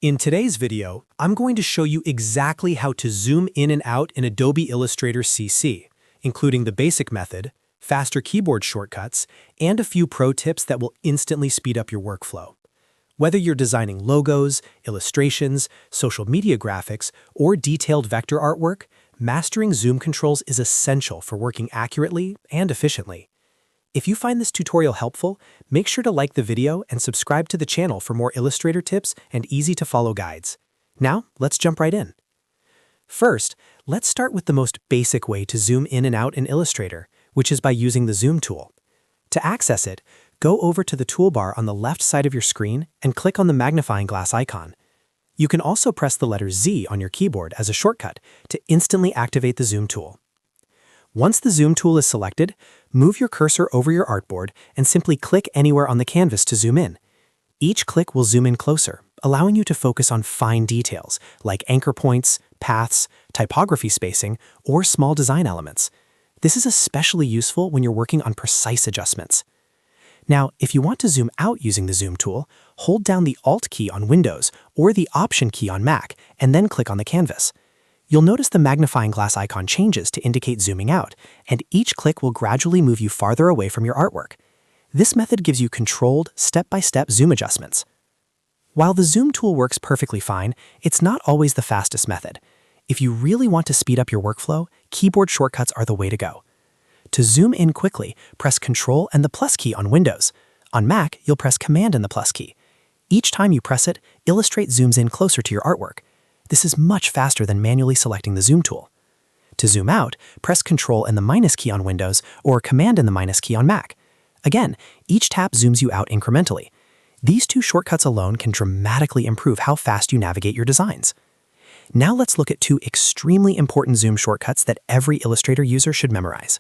In today's video, I'm going to show you exactly how to zoom in and out in Adobe Illustrator CC, including the basic method, faster keyboard shortcuts, and a few pro tips that will instantly speed up your workflow. Whether you're designing logos, illustrations, social media graphics, or detailed vector artwork, mastering zoom controls is essential for working accurately and efficiently. If you find this tutorial helpful, make sure to like the video and subscribe to the channel for more Illustrator tips and easy-to-follow guides. Now, let's jump right in. First, let's start with the most basic way to zoom in and out in Illustrator, which is by using the Zoom tool. To access it, go over to the toolbar on the left side of your screen and click on the magnifying glass icon. You can also press the letter Z on your keyboard as a shortcut to instantly activate the Zoom tool. Once the Zoom tool is selected, move your cursor over your artboard and simply click anywhere on the canvas to zoom in. Each click will zoom in closer, allowing you to focus on fine details like anchor points, paths, typography spacing, or small design elements. This is especially useful when you're working on precise adjustments. Now, if you want to zoom out using the Zoom tool, hold down the Alt key on Windows or the Option key on Mac and then click on the canvas. You'll notice the magnifying glass icon changes to indicate zooming out, and each click will gradually move you farther away from your artwork. This method gives you controlled, step-by-step zoom adjustments. While the Zoom tool works perfectly fine, it's not always the fastest method. If you really want to speed up your workflow, keyboard shortcuts are the way to go. To zoom in quickly, press Ctrl and the plus key on Windows. On Mac, you'll press Command and the plus key. Each time you press it, Illustrate zooms in closer to your artwork. This is much faster than manually selecting the Zoom tool. To zoom out, press Ctrl and the minus key on Windows or Command and the minus key on Mac. Again, each tap zooms you out incrementally. These two shortcuts alone can dramatically improve how fast you navigate your designs. Now let's look at two extremely important zoom shortcuts that every Illustrator user should memorize.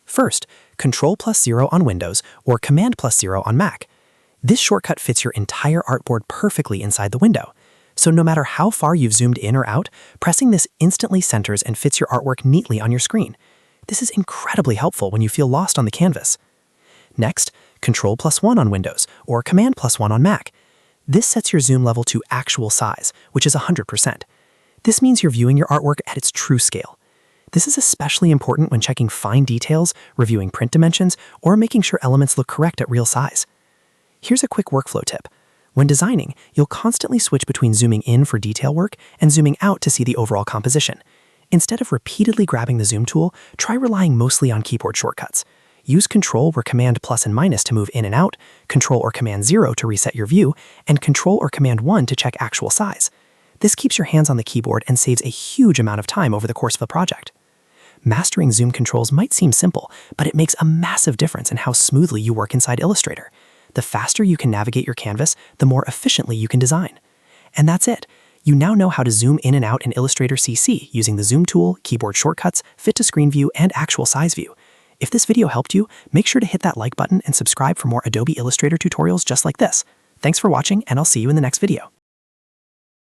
First, Ctrl+0 on Windows or Command+0 on Mac. This shortcut fits your entire artboard perfectly inside the window. So no matter how far you've zoomed in or out, pressing this instantly centers and fits your artwork neatly on your screen. This is incredibly helpful when you feel lost on the canvas. Next, Ctrl+1 on Windows or Command+1 on Mac. This sets your zoom level to actual size, which is 100%. This means you're viewing your artwork at its true scale. This is especially important when checking fine details, reviewing print dimensions, or making sure elements look correct at real size. Here's a quick workflow tip. When designing, you'll constantly switch between zooming in for detail work and zooming out to see the overall composition. Instead of repeatedly grabbing the Zoom tool, try relying mostly on keyboard shortcuts. Use Ctrl or Command plus and minus to move in and out, Ctrl or Command 0 to reset your view, and Ctrl or Command 1 to check actual size. This keeps your hands on the keyboard and saves a huge amount of time over the course of a project. Mastering zoom controls might seem simple, but it makes a massive difference in how smoothly you work inside Illustrator. The faster you can navigate your canvas, the more efficiently you can design. And that's it. You now know how to zoom in and out in Illustrator CC using the Zoom tool, keyboard shortcuts, fit-to-screen view, and actual size view. If this video helped you, make sure to hit that like button and subscribe for more Adobe Illustrator tutorials just like this. Thanks for watching, and I'll see you in the next video.